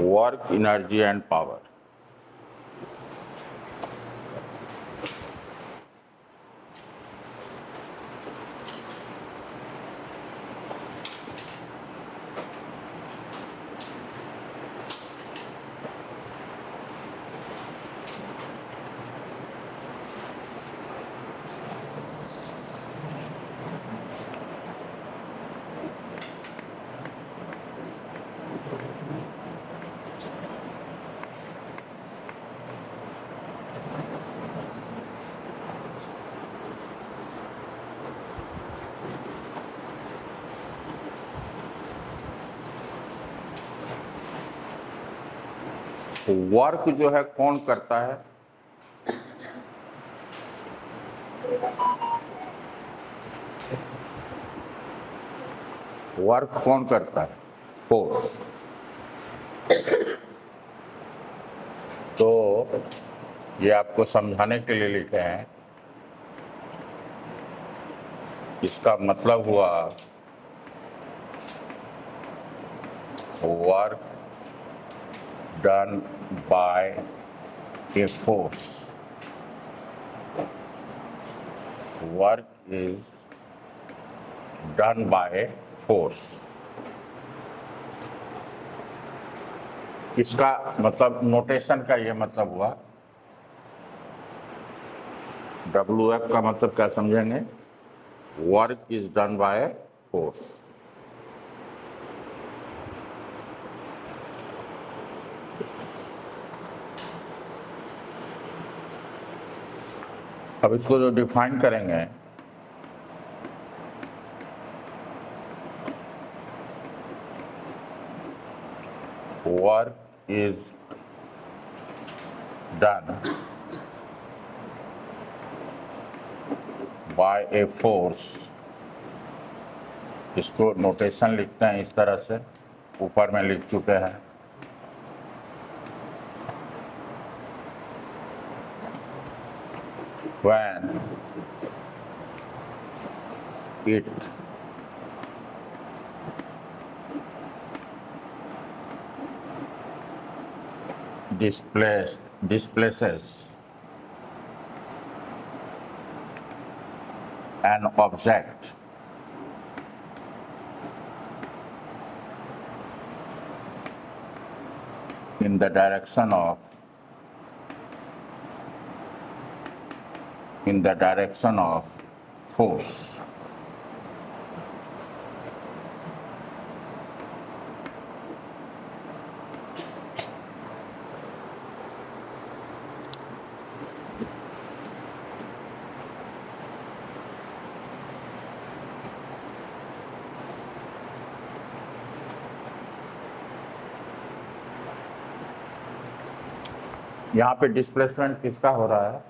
work, energy and power. Work जो है कौन करता है? वर्क कौन करता है? फोर्स। तो ये आपको समझाने के लिए लिखे हैं। इसका मतलब हुआ work done by a force. Work is done by a force. इसका मतलब नोटेशन का ये मतलब हुआ, WF का मतलब क्या समझेंगे? Work is done by force. अब इसको जो डिफाइन करेंगे, work is done by a force. इसको नोटेशन लिखते हैं इस तरह से, ऊपर में लिख चुके हैं। When it displaces an object in the direction of force, यहाँ पे डिस्प्लेसमेंट किसका हो रहा है?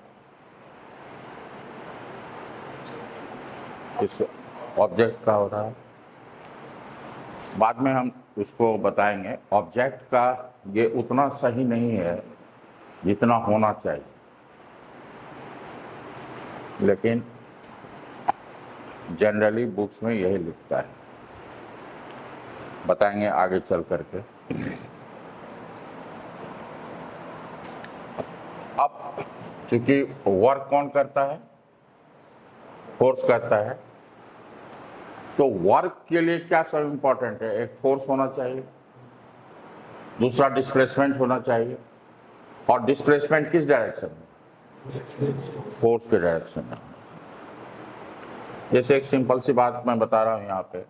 इसको ऑब्जेक्ट का हो रहा है। बाद में हम उसको बताएंगे। ऑब्जेक्ट का ये उतना सही नहीं है जितना होना चाहिए, लेकिन जनरली बुक्स में यही लिखता है। बताएंगे आगे चल करके। अब चूंकि वर्क कौन करता है? फोर्स करता है। तो वर्क के लिए क्या सब इंपॉर्टेंट है? एक फोर्स होना चाहिए, दूसरा डिस्प्लेसमेंट होना चाहिए। और डिस्प्लेसमेंट किस डायरेक्शन में? फोर्स के डायरेक्शन में। जैसे एक सिंपल सी बात मैं बता रहा हूं यहाँ पे,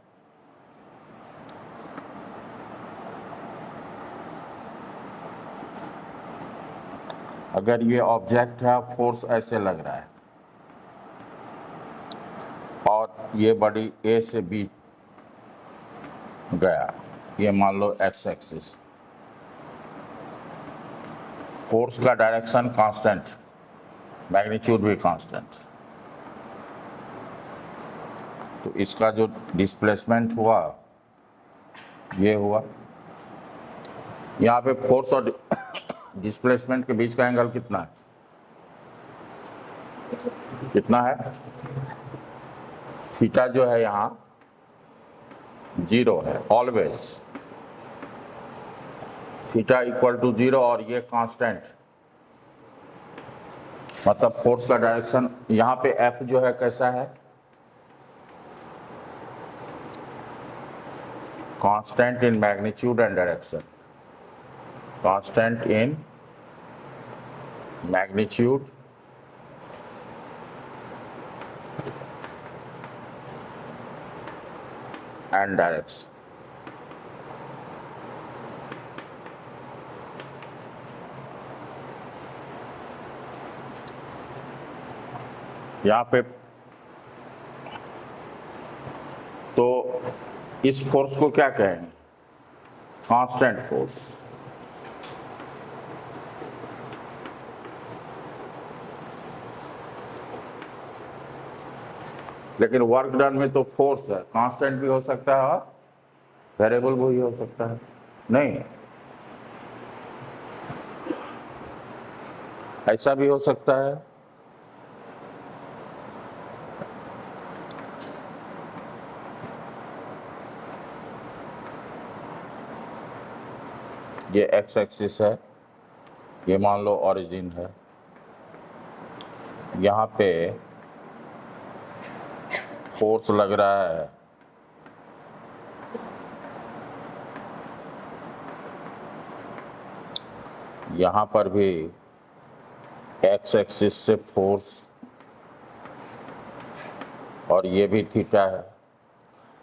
अगर ये ऑब्जेक्ट है, फोर्स ऐसे लग रहा है और ये बॉडी ए से बी गया, ये मान लो एक्स एक्सिस। फोर्स का डायरेक्शन कांस्टेंट, मैग्नीट्यूड भी कांस्टेंट। तो इसका जो डिस्प्लेसमेंट हुआ ये हुआ। यहाँ पे फोर्स और डिस्प्लेसमेंट के बीच का एंगल कितना है? कितना है? थीटा जो है यहाँ 0 है ऑलवेज। थीटा इक्वल टू 0 और ये कांस्टेंट, मतलब फोर्स का डायरेक्शन यहाँ पे F जो है कैसा है, constant in magnitude and direction, constant in magnitude and direction. यहाँ पे तो इस फोर्स को क्या कहेंगे, कांस्टेंट फोर्स। लेकिन वर्क डन में तो फोर्स है, कांस्टेंट भी हो सकता है और वेरिएबल भी हो सकता है, नहीं ऐसा भी हो सकता है। ये एक्स एक्सिस है, ये मान लो ओरिजिन है, यहाँ पे फोर्स लग रहा है, यहाँ पर भी एक्स एक्सिस से फोर्स, और ये भी थीटा है,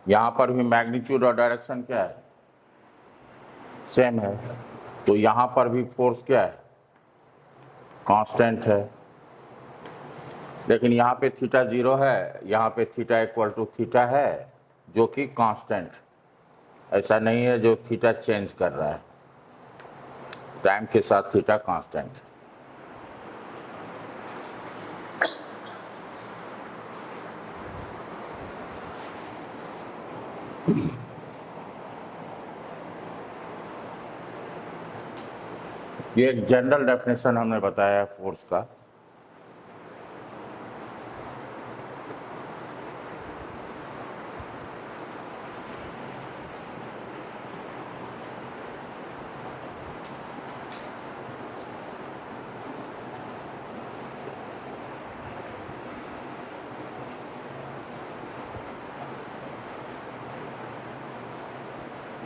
यहाँ पर भी मैग्नीट्यूड और डायरेक्शन क्या है, सेम है, तो यहाँ पर भी फोर्स क्या है, कांस्टेंट है। लेकिन यहाँ पे थीटा 0 है, यहाँ पे थीटा इक्वल टू थीटा है जो कि कांस्टेंट, ऐसा नहीं है जो थीटा चेंज कर रहा है, टाइम के साथ थीटा कांस्टेंट। ये एक जनरल डेफिनेशन हमने बताया है फोर्स का।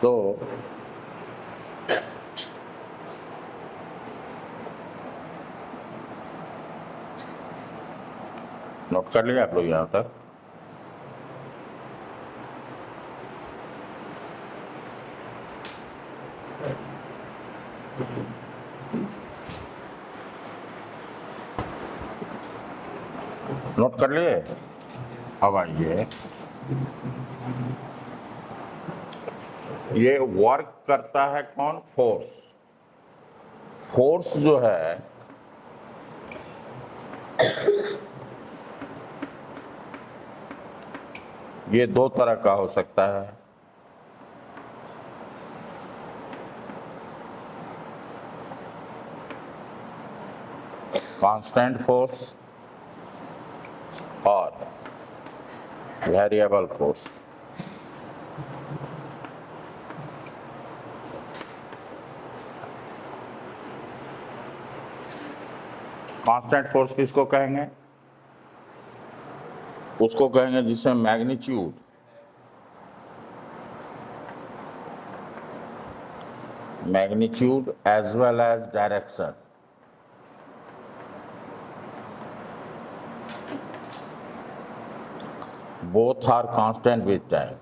तो नोट कर लिया आप लोग यहाँ तक। नोट कर लिए। अब आइए, ये वर्क करता है कौन, फोर्स। फोर्स जो है ये दो तरह का हो सकता है, कांस्टेंट फोर्स और वेरिएबल फोर्स। कांस्टेंट फोर्स किसको कहेंगे, उसको कहेंगे जिसमें magnitude as well as direction both are constant with time,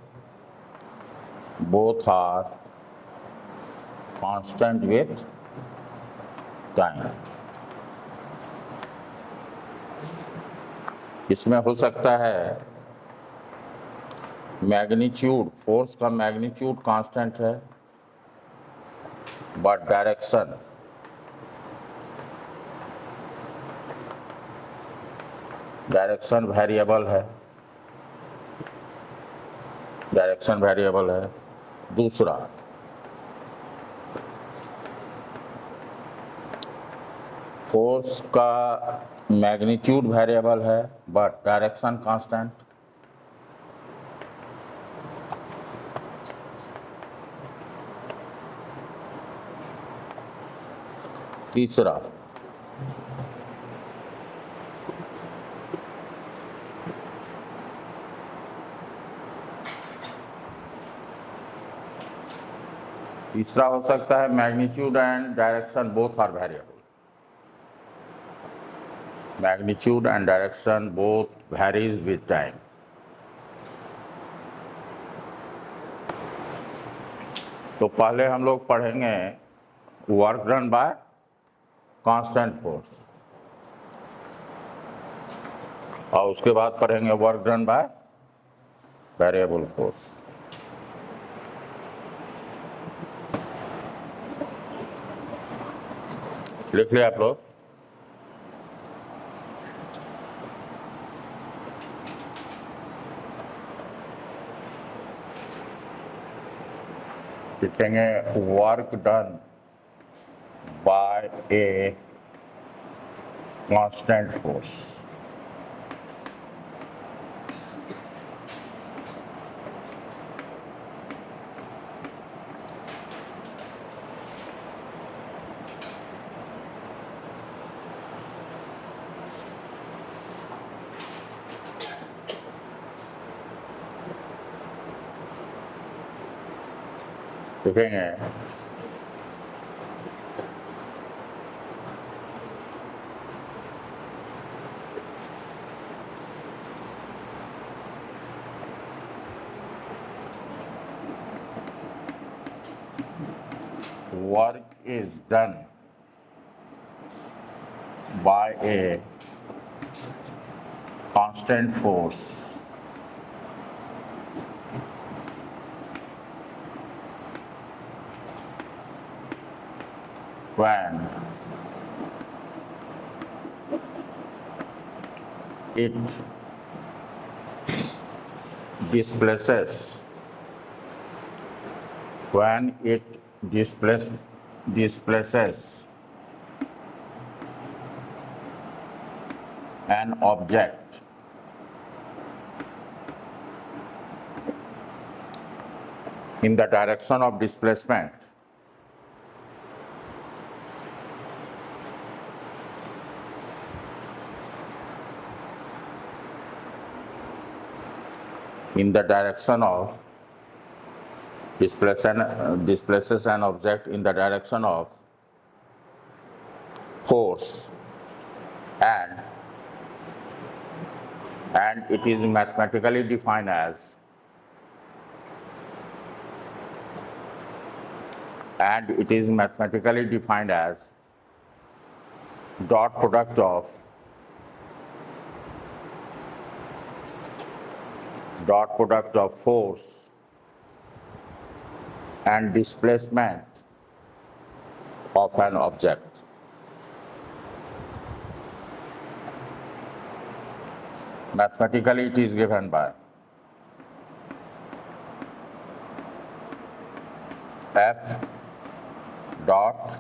both are constant with time। इसमें हो सकता है मैग्नीट्यूड, फोर्स का मैग्नीट्यूड कांस्टेंट है बट डायरेक्शन वेरिएबल है, डायरेक्शन वेरिएबल है। दूसरा, फोर्स का मैग्नीट्यूड वेरिएबल है बट डायरेक्शन कांस्टेंट। तीसरा, तीसरा हो सकता है magnitude and direction both are variable. Magnitude and direction both varies with time. तो पहले हम लोग पढ़ेंगे work done by constant force, और उसके बाद पढ़ेंगे work done by variable force. लिख लिया आप लोग? लिखेंगे work done bye a constant force. लिखेंगे work is done by a constant force when it displaces an object in the direction of displacement displaces an object in the direction of force, and it is mathematically defined as dot product of force and displacement of an object. Mathematically it is given by F dot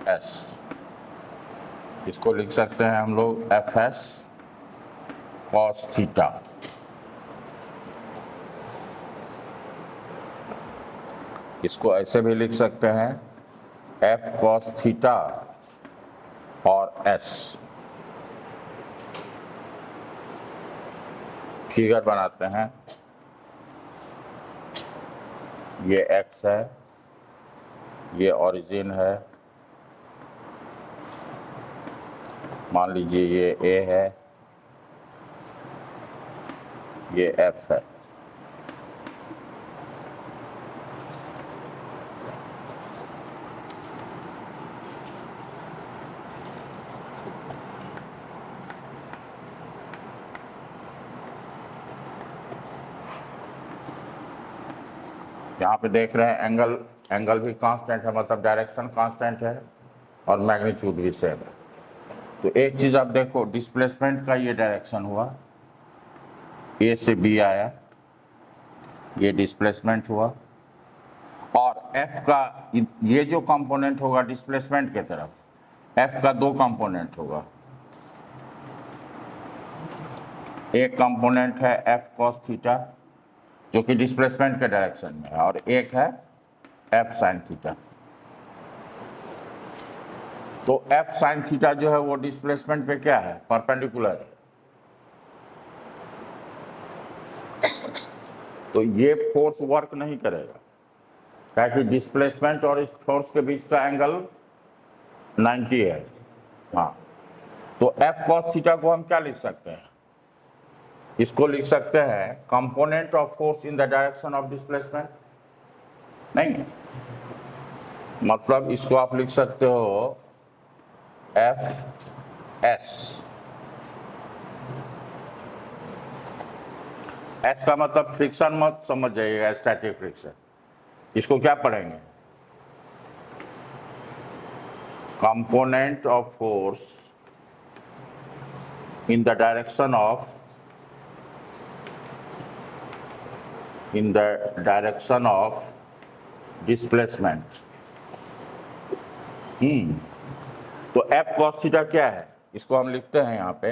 S। इसको लिख सकते हैं हम लोग Fs cos theta. इसको ऐसे भी लिख सकते हैं F cos थीटा और S। फिगर बनाते हैं, ये X है, ये ओरिजिन है, मान लीजिए ये A है, ये F है। यहाँ पे देख रहे हैं एंगल भी कांस्टेंट है, मतलब डायरेक्शन कांस्टेंट है और मैग्नीट्यूड भी सेम है। तो एक चीज आप देखो, डिस्प्लेसमेंट का ये डायरेक्शन हुआ, ए से बी आया, ये डिस्प्लेसमेंट हुआ, और एफ का ये जो कंपोनेंट होगा डिस्प्लेसमेंट के तरफ, एफ का दो कंपोनेंट होगा, एक कंपोनेंट है एफ कॉस थीटा जो कि डिस्प्लेसमेंट के डायरेक्शन में है, और एक है एफ साइन थीटा। तो एफ साइन थीटा जो है वो डिस्प्लेसमेंट पे क्या है, परपेंडिकुलर है। तो ये फोर्स वर्क नहीं करेगा, ताकि डिस्प्लेसमेंट और इस फोर्स के बीच का एंगल 90 है। हाँ, तो एफ कॉस थीटा को हम क्या लिख सकते हैं, इसको लिख सकते हैं component of force in the direction of displacement. नहीं, मतलब इसको आप लिख सकते हो एफ एस। एस का मतलब फ्रिक्शन मत समझ जाइएगा, स्टैटिक फ्रिक्शन। इसको क्या पढ़ेंगे, component of force in the direction of displacement. तो एफ कॉस थीटा क्या है, इसको हम लिखते हैं यहाँ पे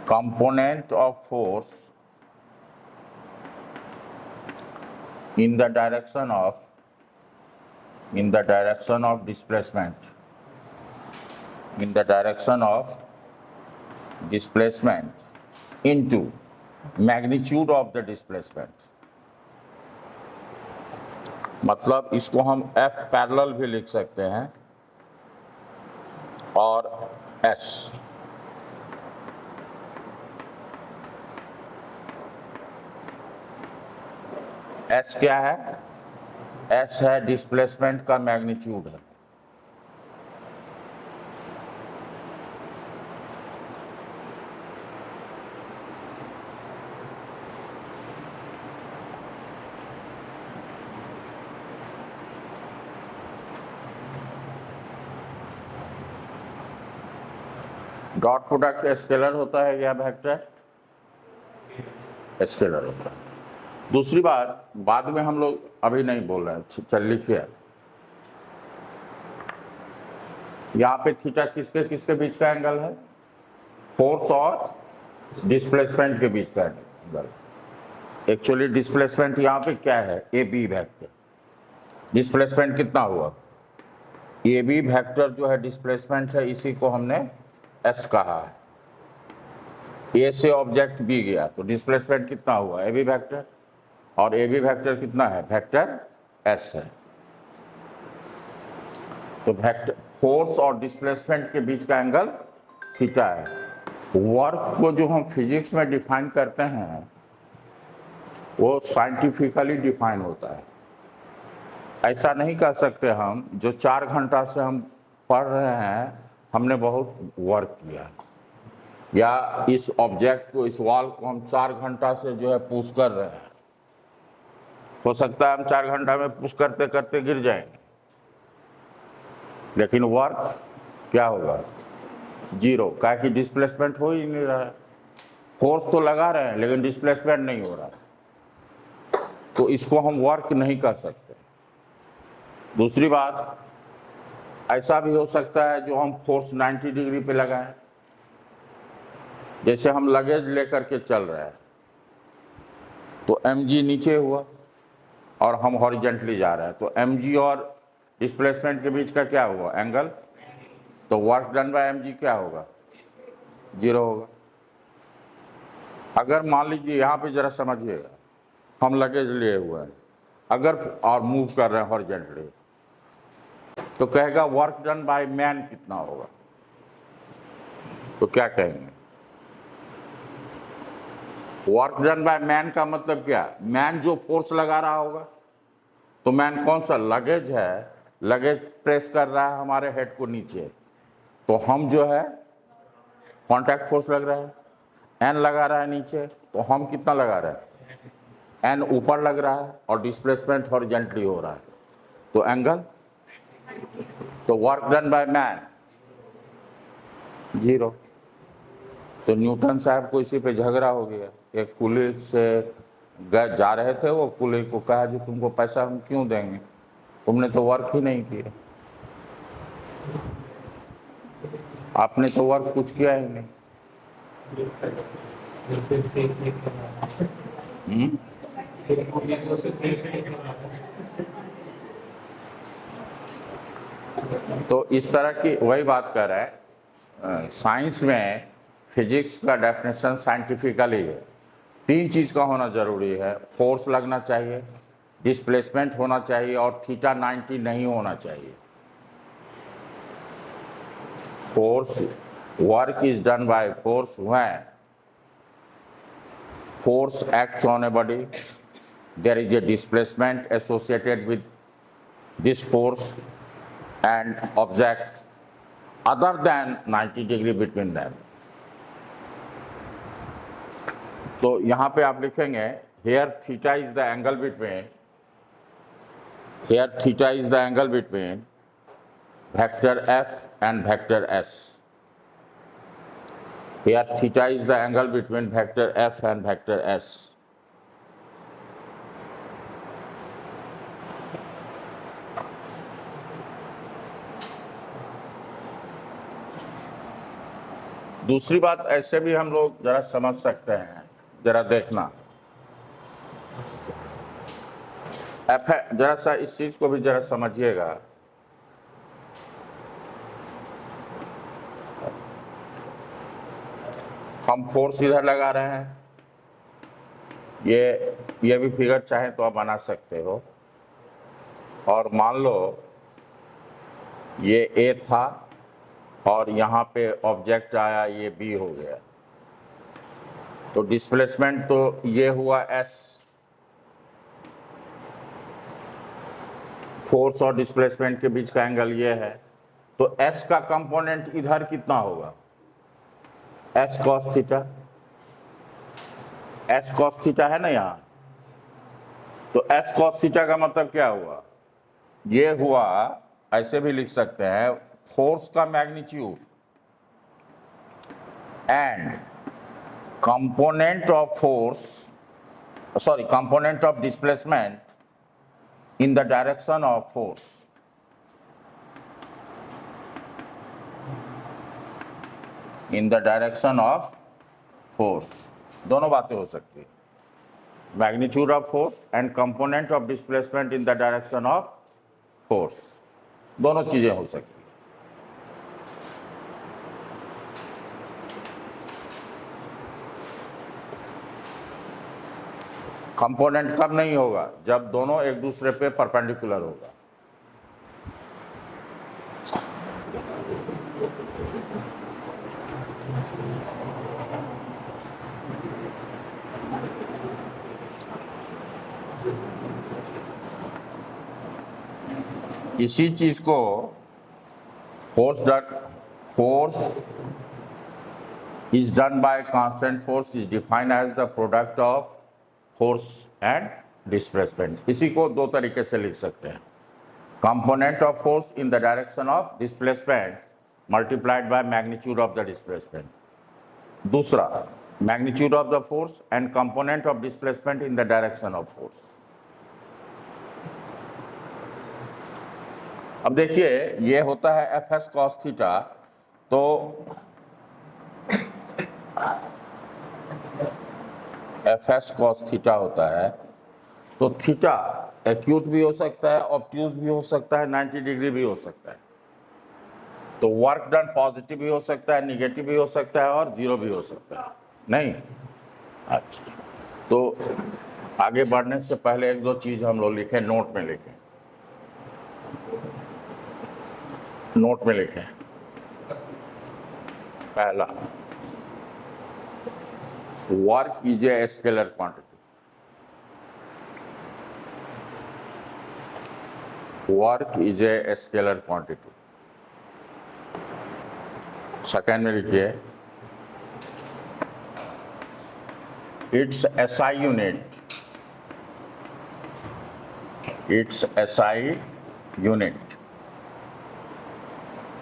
component of force in the direction of displacement into magnitude of the displacement। मतलब इसको हम F पैरेलल भी लिख सकते हैं और S। S क्या है, S है डिस्प्लेसमेंट का मैग्नीट्यूड है। डॉट प्रोडक्ट स्केलर होता है या वेक्टर, स्केलर होता है। दूसरी बात, बाद में हम लोग अभी नहीं बोल रहे हैं, चल लिखिए यहाँ पे थीटा किसके किसके बीच का एंगल है, फोर्स और डिस्प्लेसमेंट के बीच का एंगल। एक्चुअली डिस्प्लेसमेंट यहाँ पे क्या है, ए बी वेक्टर। डिस्प्लेसमेंट कितना हुआ, ए बी वेक्टर जो है डिस्प्लेसमेंट है, इसी को हमने एस कहा है। ए से ऑब्जेक्ट बी गया तो डिस्प्लेसमेंट कितना हुआ, ए बी वेक्टर, और ए बी वेक्टर कितना है, वेक्टर एस है। तो वेक्टर फोर्स और डिस्प्लेसमेंट के बीच का एंगल थीटा है। वर्क को जो हम फिजिक्स में डिफाइन करते हैं वो साइंटिफिकली डिफाइन होता है। ऐसा नहीं कह सकते हम जो 4 घंटा से हम पढ़ रहे हैं हमने बहुत वर्क किया, या इस ऑब्जेक्ट को, इस वॉल को हम 4 घंटा से जो है पुश कर रहे हैं। हो सकता है हम 4 घंटा में पुश करते करते गिर जाएंगे, लेकिन वर्क क्या होगा, जीरो, क्या कि डिस्प्लेसमेंट हो ही नहीं रहा है। फोर्स तो लगा रहे हैं लेकिन डिस्प्लेसमेंट नहीं हो रहा है, तो इसको हम वर्क नहीं कर सकते। दूसरी बात, ऐसा भी हो सकता है जो हम फोर्स 90 डिग्री पे लगाएं, जैसे हम लगेज लेकर के चल रहे हैं तो mg नीचे हुआ और हम हॉरिजेंटली जा रहे हैं, तो mg और डिस्प्लेसमेंट के बीच का क्या हुआ, एंगल। तो वर्क डन बाय mg क्या होगा, 0 होगा। अगर मान लीजिए यहाँ पे जरा समझिएगा, हम लगेज लिए हुए हैं अगर और मूव कर रहे हैं हॉरिजेंटली, तो कहेगा वर्क डन बाय मैन कितना होगा, तो क्या कहेंगे, वर्क डन बाय मैन का मतलब क्या, मैन जो फोर्स लगा रहा होगा। तो मैन कौन सा, लगेज है, लगेज प्रेस कर रहा है हमारे हेड को नीचे, तो हम जो है कांटेक्ट फोर्स लग रहा है, एन लगा रहा है नीचे, तो हम कितना लगा रहे हैं, एन ऊपर लग रहा है और डिस्प्लेसमेंट हॉरिजेंटली हो रहा है, तो एंगल, तो वर्क डन बाय मैन 0। तो न्यूटन साहब को इसी पे झगड़ा हो गया। एक कुली से जा रहे थे, वो कुली को कहा कि तुमको पैसा हम क्यों देंगे, तुमने तो वर्क ही नहीं किया, आपने तो वर्क कुछ किया ही नहीं। तो इस तरह की वही बात कर रहा है। साइंस में फिजिक्स का डेफिनेशन साइंटिफिकली है, 3 चीज़ का होना जरूरी है। फोर्स लगना चाहिए, डिस्प्लेसमेंट होना चाहिए और थीटा 90 नहीं होना चाहिए। Force, work is done by force when force acts on a body, there is a displacement associated with this force and object other than 90 degree between them. तो यहाँ पे आप लिखेंगे here theta is the angle between vector F and vector S. Here theta is the angle between vector F and vector S. दूसरी बात ऐसे भी हम लोग जरा समझ सकते हैं, जरा देखना F है, जरा सा इस चीज को भी जरा समझिएगा। हम फोर्स इधर लगा रहे हैं, ये भी फिगर चाहे तो आप बना सकते हो। और मान लो ये ए था और यहाँ पे ऑब्जेक्ट आया, ये बी हो गया, तो डिस्प्लेसमेंट तो ये हुआ एस। फोर्स और डिस्प्लेसमेंट के बीच का एंगल ये है, तो एस का कंपोनेंट इधर कितना होगा? S cos theta. S cos theta है ना यहाँ, तो एस कॉस थीटा का मतलब क्या हुआ? ये हुआ, ऐसे भी लिख सकते हैं, फोर्स का magnitude and component of component of displacement in the direction of force. In the direction of force. दोनों बातें हो सकती है, magnitude of force and component of displacement in the direction of force, दोनों चीजें हो सकती है। कंपोनेंट कब नहीं होगा? जब दोनों एक दूसरे पे परपेंडिकुलर होगा। इसी चीज को force is done by constant force is defined as the product of force and displacement. इसी को दो तरीके से लिख सकते हैं, component of force in the direction of displacement multiplied by magnitude of the displacement. दूसरा, magnitude of the force and component of displacement in the direction of force. अब देखिए, ये होता है एफ एस कॉस थीटा, तो F S cos theta होता है, तो थीटा एक्यूट भी हो सकता है, ऑब्ट्यूज भी हो सकता है, 90 डिग्री भी हो सकता है। तो वर्क डन पॉजिटिव भी हो सकता है, निगेटिव भी हो सकता है और जीरो भी हो सकता है, नहीं? अच्छा, तो आगे बढ़ने से पहले एक दो चीज हम लोग लिखें, नोट में लिखें। पहला, work is a scalar quantity. Work is a scalar quantity. Second में लिखिए, its SI unit. Its SI unit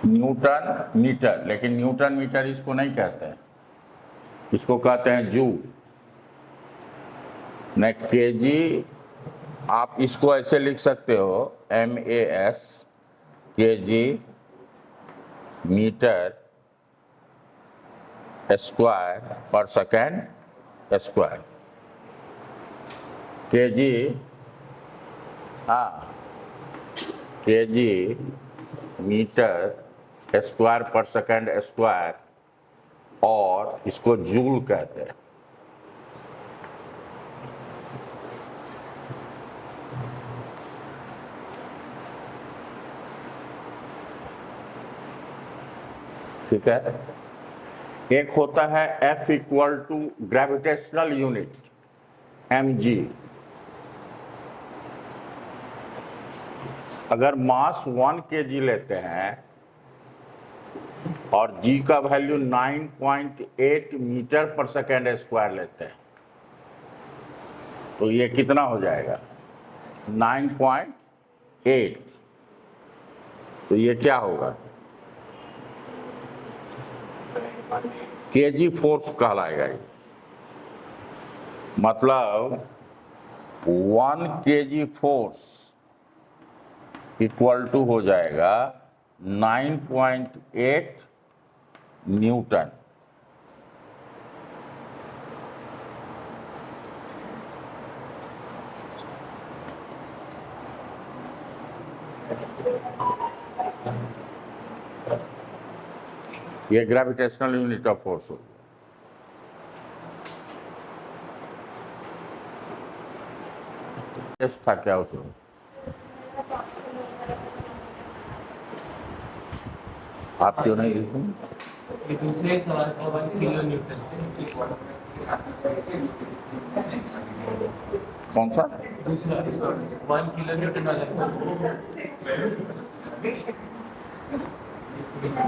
newton metre, लेकिन न्यूटन मीटर इसको नहीं कहते हैं, इसको कहते हैं जू न केजी। आप इसको ऐसे लिख सकते हो, MAS केजी मीटर स्क्वायर पर सेकेंड स्क्वायर। केजी, हाँ, केजी मीटर स्क्वायर पर सेकंड स्क्वायर, और इसको जूल कहते हैं। ठीक है। एक होता है F equal to gravitational unit mg। अगर मास 1 kg लेते हैं और g का वैल्यू 9.8 मीटर पर सेकेंड स्क्वायर लेते हैं, तो ये कितना हो जाएगा? 9.8। तो ये क्या होगा? केजी फोर्स कहलाएगा ये। मतलब 1 kg फोर्स इक्वल टू हो जाएगा 9.8 न्यूटन। ये ग्रेविटेशनल यूनिट ऑफ फोर्स हो गया। था क्या उसमें? आप क्यों नहीं लिखें? दूसरे सवाल का 1 किलो न्यूटन। कौन सा? दूसरा 1 किलो न्यूटन वाला।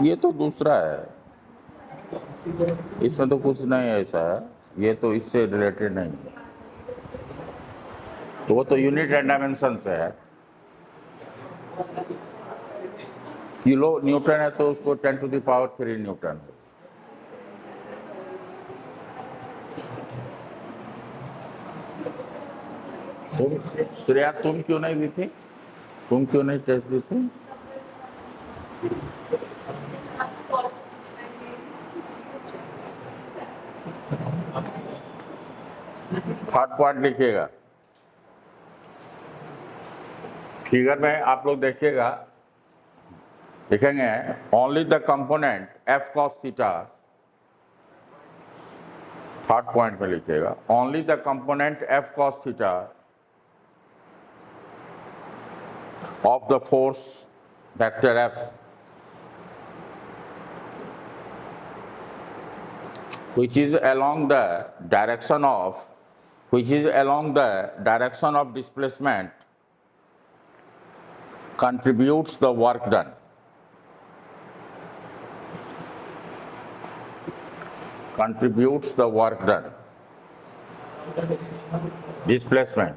ये तो दूसरा है, इसमें तो कुछ नहीं ऐसा है, ये तो इससे रिलेटेड नहीं है। तो वो तो यूनिट एंड डायमेंशन से है। किलो न्यूटन है तो उसको 10⁻³ न्यूटन। श्रेया तुम क्यों नहीं दी थी? तुम क्यों नहीं टेस्ट दी थी? थर्ड पॉइंट लिखिएगा। फिगर में आप लोग देखिएगा, लिखेंगे only the component F cos theta. Third point में लिखिएगा only the component F cos theta of the force vector F which is along the direction of displacement contributes the work done. Contributes the work done. Displacement.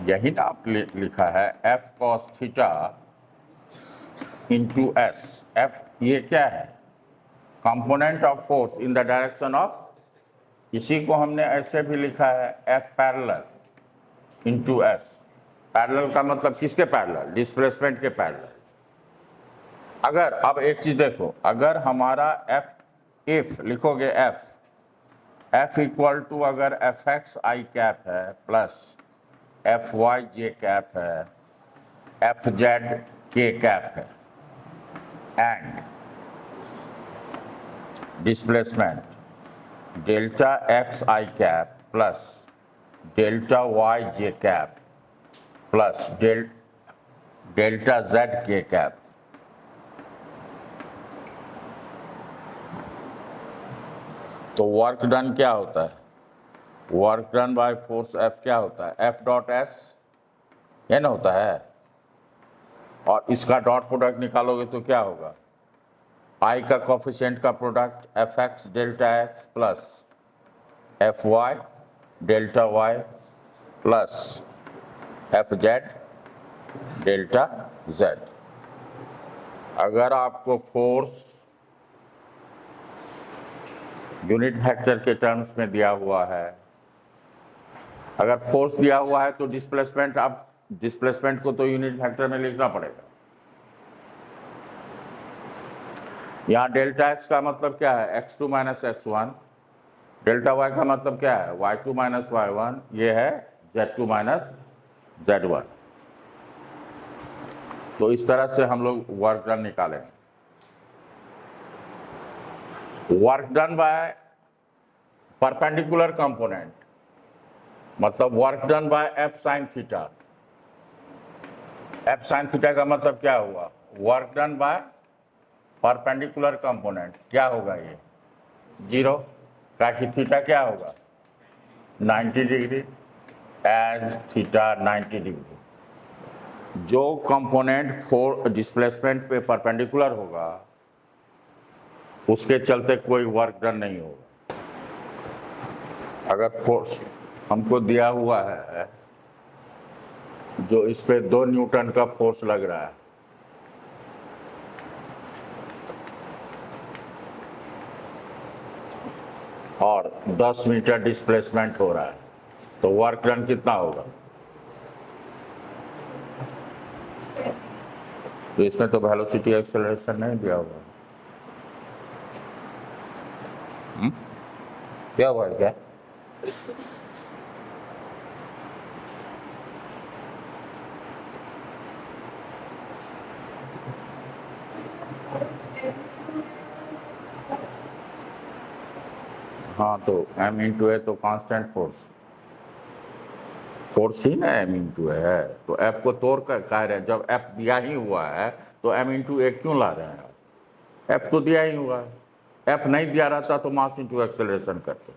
यही ना आप लिखा है F cos theta into S. F ये क्या है? Component of force in the direction of, इसी को हमने ऐसे भी लिखा है F parallel into S. Parallel का मतलब किसके पैरेलल? डिस्प्लेसमेंट के पैरेलल। अगर अब एक चीज देखो, अगर हमारा F इफ लिखोगे F इक्वल टू अगर Fx आई कैप है प्लस Fy जे कैप है, Fz के कैप है, and displacement delta x I cap plus delta y J cap plus delta z के कैप। तो वर्क डन क्या होता है? Work done by force F क्या होता है? F डॉट एस, ये ना होता है। और इसका डॉट प्रोडक्ट निकालोगे तो क्या होगा? I का कोफिशिएंट का product Fx delta x plus Fy delta y plus Fz delta z। अगर आपको फोर्स यूनिट वेक्टर के टर्म्स में दिया हुआ है, अगर फोर्स दिया हुआ है तो डिस्प्लेसमेंट, आप डिस्प्लेसमेंट को तो यूनिट वेक्टर में लिखना पड़ेगा। यहाँ डेल्टा x का मतलब क्या है? x2 minus x1 delta Y का मतलब क्या है, y2 माइनस y1, ये है z2 माइनस z1। तो इस तरह से हम लोग वर्क डन निकालेंगे। Work done by perpendicular component, मतलब work done by F sine theta. F sine theta का मतलब क्या हुआ, work done by perpendicular component, क्या होगा ये 0, ताकि थीटा क्या होगा 90 डिग्री, एज थीटा 90 डिग्री। जो कंपोनेंट फोर डिस्प्लेसमेंट पे परपेंडिकुलर होगा उसके चलते कोई वर्क डन नहीं होगा। अगर फोर्स हमको दिया हुआ है जो इस पे 2 न्यूटन का फोर्स लग रहा है, और 10 मीटर डिस्प्लेसमेंट हो रहा है, तो वर्क डन कितना होगा। तो इसमें तो वेलोसिटी एक्सेलरेशन नहीं दिया हुआ। क्या हुआ क्या, हाँ तो m इंटू ए तो कांस्टेंट फोर्स ही ना m इंटू ए है, तो f को तोड़ कर कह रहे हैं, जब f दिया ही हुआ है तो m इंटू ए क्यों ला रहे हैं, f तो दिया ही हुआ है, f नहीं दिया रहता तो मास इंटू एक्सेलरेशन करते।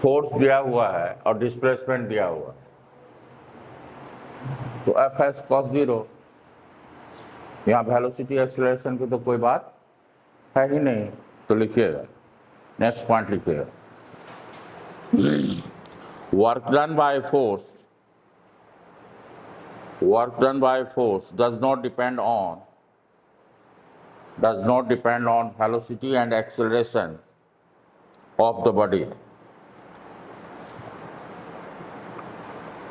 फोर्स दिया हुआ है और डिस्प्लेसमेंट दिया हुआ है, तो f है cos 0। यहाँ वेलोसिटी एक्सेलरेशन की तो कोई बात है ही नहीं, तो लिखिएगा, नेक्स्ट पॉइंट लिखिएगा, work done by force does not depend on velocity and acceleration of the body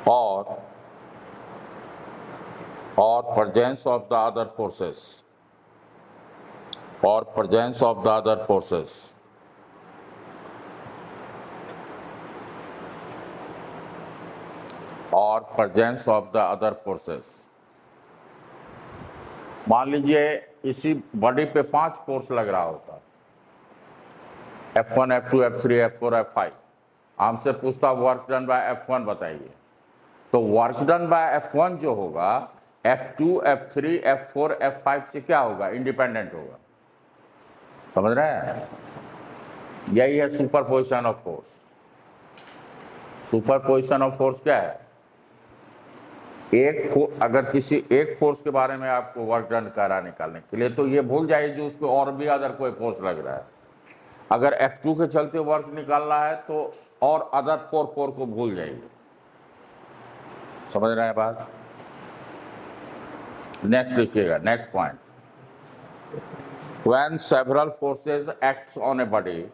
or presence of the other forces मान लीजिए इसी बॉडी पे 5 फोर्स लग रहा होता, F1, F2, F3, F4, F5, हमसे पूछता वर्क डन बाय F1 बताइए, तो वर्क डन बाय F1 जो होगा F2, F3, F4, F5 से क्या होगा, इंडिपेंडेंट होगा। समझ रहे हैं, यही है superposition of force. Superposition of force क्या है, अगर किसी एक फोर्स के बारे में आपको वर्क डन कह रहा निकालने के लिए, तो ये भूल जाइए जो उस पर और भी अदर कोई फोर्स लग रहा है। अगर F2 के चलते वर्क निकालना है तो और अदर 4 को भूल जाइए। समझ रहे हैं बात, नेक्स्ट लिखिएगा, next point, when several forces acts on a body,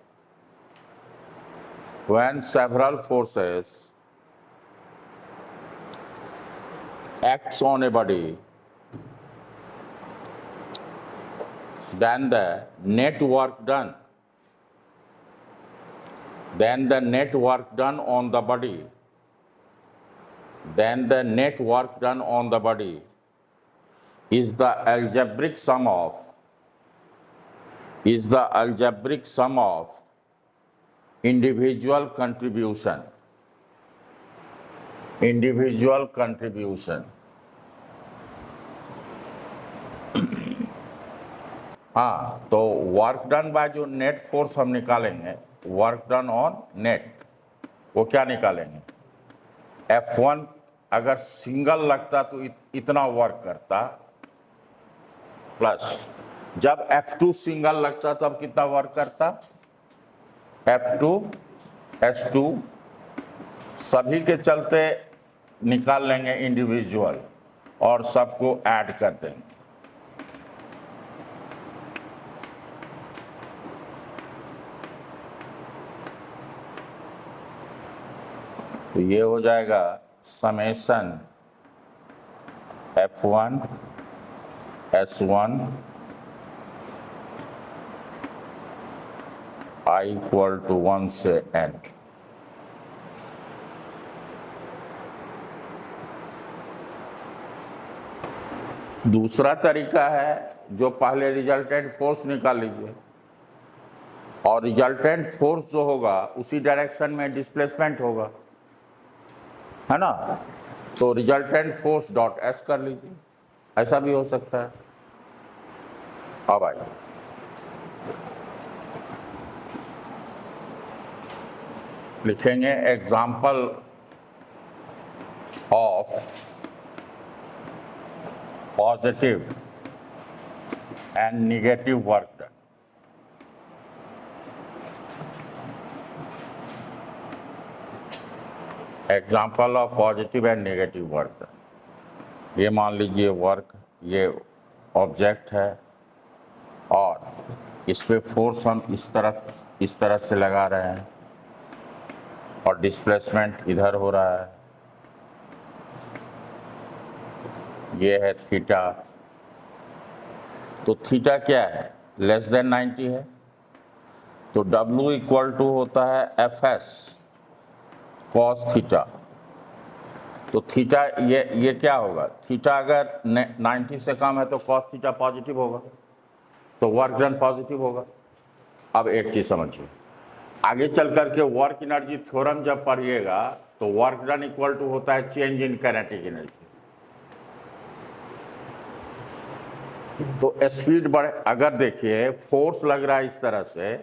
then the net work done on the body is the algebraic sum of individual contribution। हाँ, तो वर्क डन बाय जो नेट फोर्स हम निकालेंगे, वर्क डन ऑन नेट, वो क्या निकालेंगे, F1 अगर single लगता तो इतना वर्क करता, प्लस जब F2 सिंगल लगता तब कितना वर्क करता, F2 S2, सभी के चलते निकाल लेंगे इंडिविजुअल और सबको ऐड कर देंगे। तो ये हो जाएगा summation F1 S1 I equal to 1 से n। दूसरा तरीका है जो पहले रिजल्टेंट फोर्स निकाल लीजिए और रिजल्टेंट फोर्स जो होगा उसी डायरेक्शन में डिस्प्लेसमेंट होगा, है ना। तो रिजल्टेंट फोर्स डॉट एस कर लीजिए, ऐसा भी हो सकता है। अब आइए लिखेंगे example of positive and negative work done. Example of positive and negative work done. ये मान लीजिए वर्क, ये ऑब्जेक्ट है और इस पे फोर्स हम इस तरह से लगा रहे हैं और डिस्प्लेसमेंट इधर हो रहा है, ये है थीटा। तो थीटा क्या है, लेस देन 90 है, तो W इक्वल टू होता है Fs कॉस थीटा। तो थीटा ये क्या होगा, थीटा अगर 90 से कम है तो कॉस थीटा पॉजिटिव होगा, तो वर्क डन पॉजिटिव होगा। अब एक चीज समझिए, आगे चल करके वर्क एनर्जी थ्योरम जब पढ़िएगा तो वर्क डन इक्वल टू होता है चेंज इन काइनेटिक एनर्जी। तो स्पीड बढ़े, अगर देखिए फोर्स लग रहा है इस तरह से,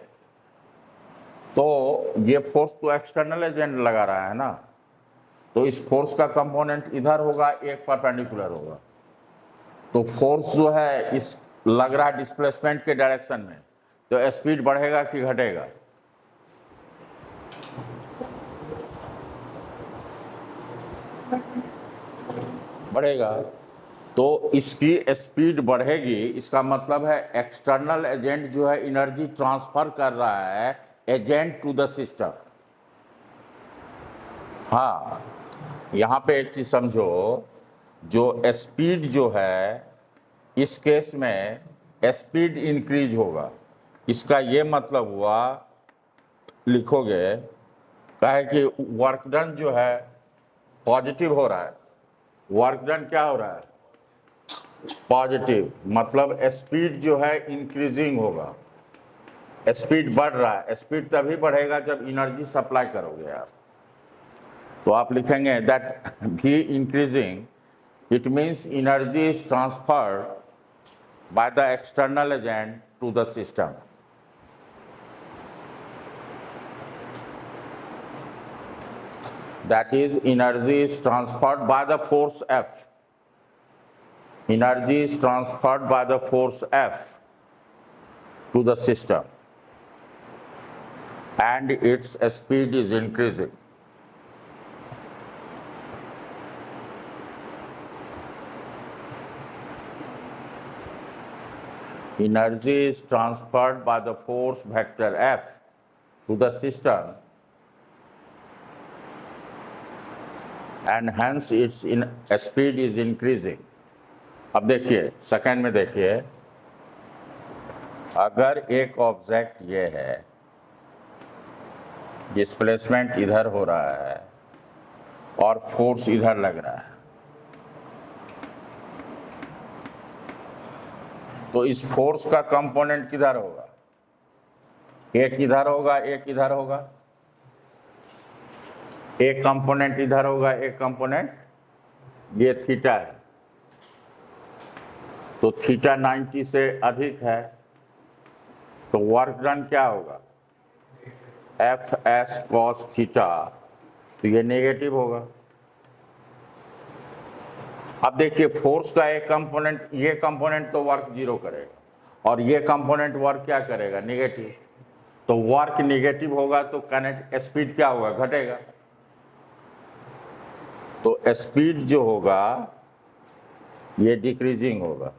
तो ये फोर्स तो एक्सटर्नल एजेंट लगा रहा है ना, तो इस फोर्स का कंपोनेंट इधर होगा, एक परपेंडिकुलर होगा। तो फोर्स जो है इस लग रहा है डिस्प्लेसमेंट के डायरेक्शन में, तो स्पीड बढ़ेगा कि घटेगा, बढ़ेगा। तो इसकी स्पीड बढ़ेगी, इसका मतलब है एक्सटर्नल एजेंट जो है एनर्जी ट्रांसफर कर रहा है एजेंट टू द सिस्टम। हाँ, यहाँ पे एक चीज समझो, जो स्पीड जो है इस केस में स्पीड इंक्रीज होगा, इसका ये मतलब हुआ, लिखोगे कहे कि वर्क डन जो है पॉजिटिव हो रहा है, वर्क डन क्या हो रहा है पॉजिटिव, मतलब स्पीड जो है इंक्रीजिंग होगा, स्पीड बढ़ रहा है। स्पीड तभी बढ़ेगा जब एनर्जी सप्लाई करोगे आप। तो आप लिखेंगे दैट भी increasing, it means energy is transferred by the external agent to the system. That is, energy is transferred by the force F. Energy is transferred by the force F to the system, and its speed is increasing. Energy is transferred by the force vector F to the system, and hence its speed is increasing. अब देखिए second में देखिए, अगर एक object ये है, displacement इधर हो रहा है और फोर्स इधर लग रहा है, तो इस फोर्स का कंपोनेंट किधर होगा, एक इधर होगा, एक इधर होगा, एक कंपोनेंट इधर होगा, एक कंपोनेंट, ये थीटा है, तो थीटा 90 से अधिक है, तो वर्क डन क्या होगा एफ एस कॉस थीटा, तो ये नेगेटिव होगा। अब देखिए फोर्स का एक कंपोनेंट, ये कंपोनेंट तो वर्क जीरो करेगा और ये कंपोनेंट वर्क क्या करेगा नेगेटिव, तो वर्क नेगेटिव होगा तो कनेक्ट स्पीड क्या होगा घटेगा, तो स्पीड जो होगा ये डिक्रीजिंग होगा।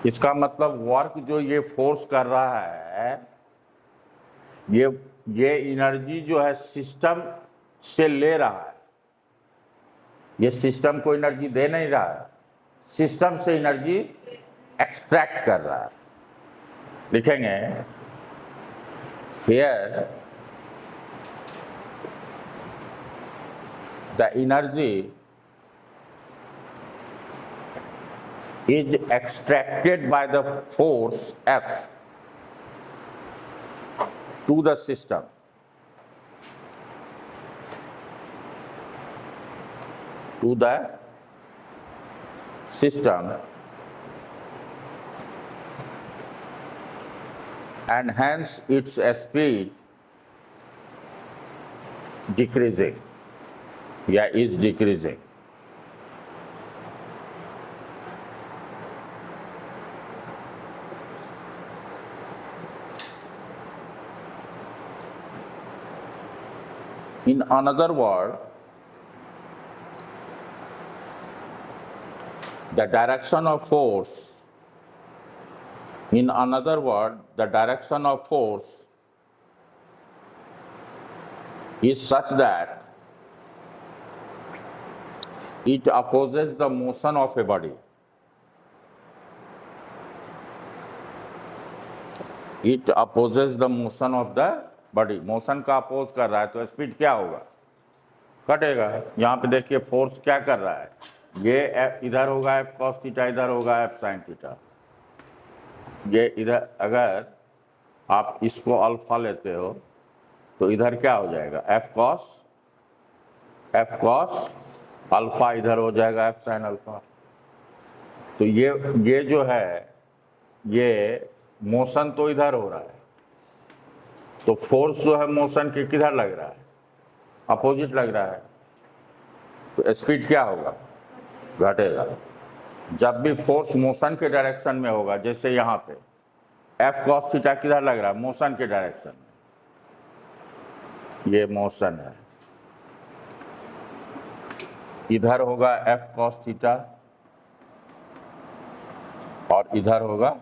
इसका मतलब वर्क जो ये फोर्स कर रहा है, ये एनर्जी जो है सिस्टम से ले रहा है, ये सिस्टम को एनर्जी दे नहीं रहा है, सिस्टम से एनर्जी एक्सट्रैक्ट कर रहा है। लिखेंगे here the energy is extracted by the force F to the system. To the system, and hence its speed decreasing, is decreasing. In another word, the direction of force, in another word, the direction of force is such that it opposes the motion of a body. It opposes the motion of the body. Motion का oppose कर रहा है तो speed क्या होगा? कटेगा। यहाँ पे देखिए फोर्स क्या कर रहा है, ये इधर होगा एफ कॉस थीटा, इधर होगा एफ साइन थीटा। ये इधर अगर आप इसको अल्फा लेते हो तो इधर क्या हो जाएगा, एफ कॉस अल्फा, इधर हो जाएगा एफ साइन अल्फा। तो ये जो है, ये मोशन तो इधर हो रहा है, तो फोर्स जो है मोशन के किधर लग रहा है, अपोजिट लग रहा है, तो स्पीड क्या होगा, घटेगा। जब भी फोर्स मोशन के डायरेक्शन में होगा, जैसे यहाँ पे एफ कॉस थीटा किधर लग रहा है, मोशन के डायरेक्शन में, ये मोशन है, इधर होगा एफ कॉस थीटा और इधर होगा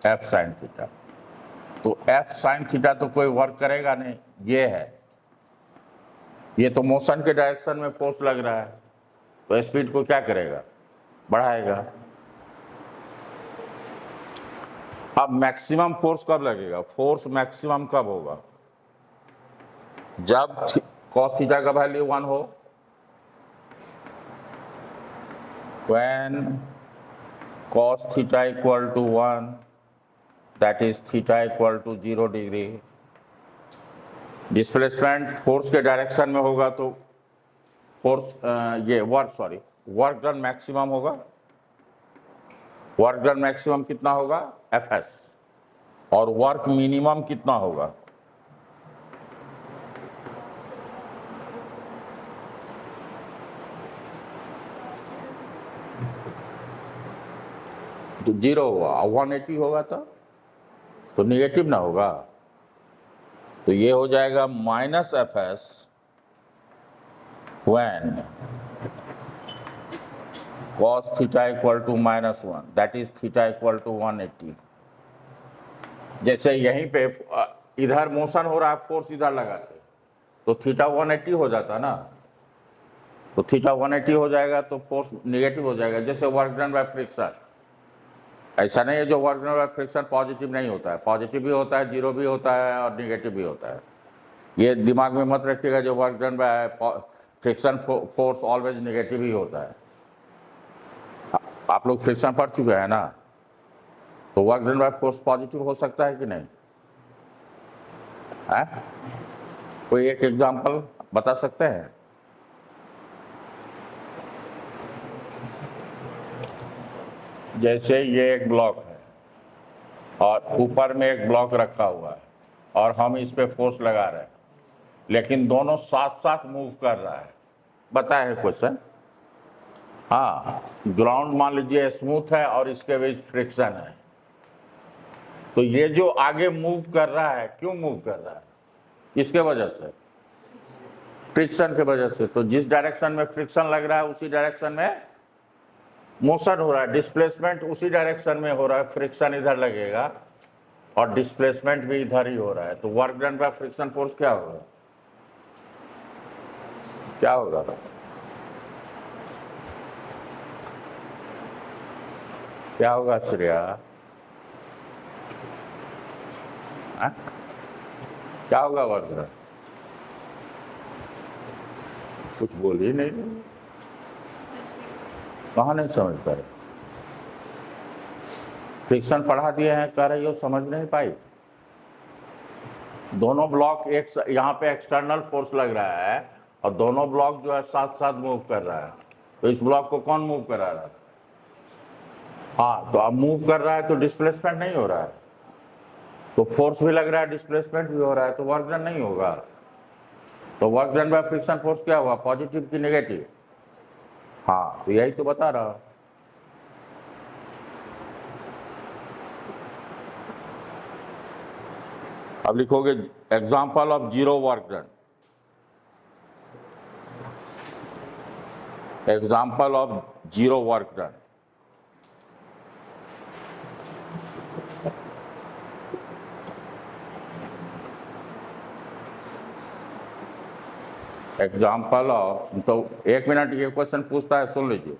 एफ साइन थीटा। तो एफ साइन थीटा तो कोई वर्क करेगा नहीं, ये है, ये तो मोशन के डायरेक्शन में फोर्स लग रहा है, तो स्पीड को क्या करेगा, बढ़ाएगा। अब मैक्सिमम फोर्स कब लगेगा, फोर्स मैक्सिमम कब होगा, जब कॉस थीटा का वैल्यू 1 हो, when cos theta equal to 1, that is theta equal to 0 degree. Displacement force के डायरेक्शन में होगा तो फोर्स ये वर्क डन मैक्सिमम होगा। वर्क डन मैक्सिमम कितना होगा, Fs, और वर्क मिनिमम कितना होगा, तो 0 हुआ, 180 होगा तो निगेटिव ना होगा, तो ये हो जाएगा minus Fs when cos theta equal to -1, that is theta equal to 180। जैसे यहीं पे इधर मोशन हो रहा है, फोर्स इधर लगाते तो थीटा 180 हो जाता ना, तो थीटा 180 हो जाएगा तो फोर्स निगेटिव हो जाएगा। जैसे वर्क डन बाय फ्रिक्शन, ऐसा नहीं है जो work done by friction positive नहीं होता है, पॉजिटिव भी होता है, 0 भी होता है और निगेटिव भी होता है। ये दिमाग में मत रखिएगा जो work done by friction force always negative ही होता है। आप लोग फ्रिक्शन पढ़ चुके हैं ना, तो work done by force positive हो सकता है कि नहीं है? कोई एक एग्जांपल बता सकते हैं? जैसे ये एक ब्लॉक है और ऊपर में एक ब्लॉक रखा हुआ है और हम इस पे फोर्स लगा रहे हैं, लेकिन दोनों साथ साथ मूव कर रहा है। बताया है क्वेश्चन? हाँ, ग्राउंड मान लीजिए स्मूथ है और इसके बीच फ्रिक्शन है, तो ये जो आगे मूव कर रहा है, क्यों मूव कर रहा है? किसके वजह से? फ्रिक्शन के वजह से। तो जिस डायरेक्शन में फ्रिक्शन लग रहा है उसी डायरेक्शन में मोशन हो रहा है, डिस्प्लेसमेंट उसी डायरेक्शन में हो रहा है, फ्रिक्शन इधर लगेगा और डिस्प्लेसमेंट भी इधर ही हो रहा है। तो work done by friction force क्या होगा, क्या होगा, क्या होगा श्रेया? हाँ? क्या होगा वर्क डन? कुछ बोल ही नहीं, कहाँ नहीं समझ पाए? फ्रिक्शन पढ़ा दिए हैं, कह रही हो समझ नहीं पाई। दोनों ब्लॉक एक यहाँ पे एक्सटर्नल फोर्स लग रहा है और दोनों ब्लॉक जो है साथ साथ मूव कर रहा है, तो इस ब्लॉक को कौन मूव करा रहा है? हाँ, तो अब मूव कर रहा है तो डिस्प्लेसमेंट नहीं हो रहा है, तो फोर्स भी लग रहा है, डिस्प्लेसमेंट भी हो रहा है, तो वर्क डन नहीं होगा। तो work done by friction force क्या हुआ, पॉजिटिव की नेगेटिव? हाँ, तो यही तो बता रहा हूं। अब लिखोगे example of zero work done. Example of zero work done. Example of, तो एक मिनट, ये क्वेश्चन पूछता है, सुन लीजिए।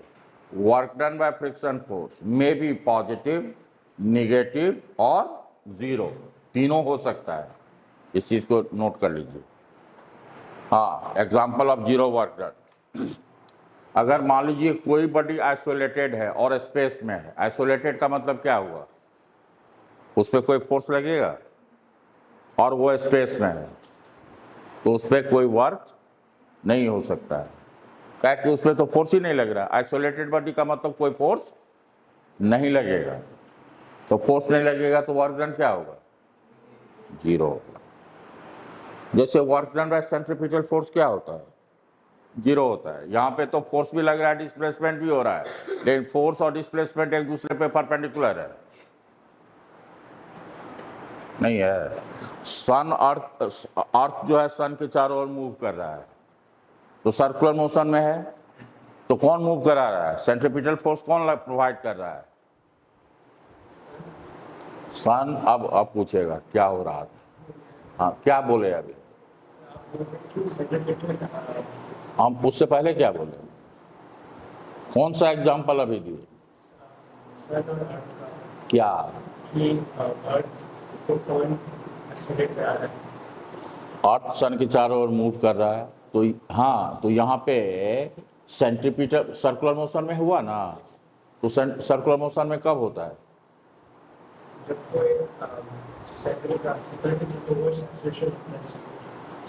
Work done by friction force may be positive, negative और जीरो, तीनों हो सकता है, इस चीज को नोट कर लीजिए। हाँ, example of zero work done. अगर मान लीजिए कोई बॉडी आइसोलेटेड है और स्पेस में है, आइसोलेटेड का मतलब क्या हुआ, उस पर कोई फोर्स लगेगा और वो स्पेस में है, तो उस पर कोई वर्क नहीं हो सकता है, क्या कि उसमें तो फोर्स ही नहीं लग रहा। आइसोलेटेड बॉडी का मतलब कोई फोर्स नहीं लगेगा, तो फोर्स नहीं लगेगा तो वर्क डन क्या होगा, जीरो होगा। जैसे work done bye centripetal force क्या होता है, जीरो होता है। यहाँ पे तो फोर्स भी लग रहा है, डिस्प्लेसमेंट भी हो रहा है, लेकिन फोर्स और डिस्प्लेसमेंट एक दूसरे पे परपेंडिकुलर है, नहीं है। सन अर्थ जो है सन के चारों ओर मूव कर रहा है, तो सर्कुलर मोशन में है, तो कौन मूव करा रहा है, सेंट्रीपिटल फोर्स कौन प्रोवाइड कर रहा है, सन। अब पूछेगा क्या हो रहा था, हाँ क्या बोले अभी हम, उससे पहले क्या बोले, कौन सा एग्जाम्पल अभी दिए, क्या अर्थ सन के चारों ओर मूव कर रहा है, तो हाँ, तो यहाँ पे सेंट्रीपिटल सर्कुलर मोशन में हुआ ना, तो सर्कुलर मोशन में कब होता है,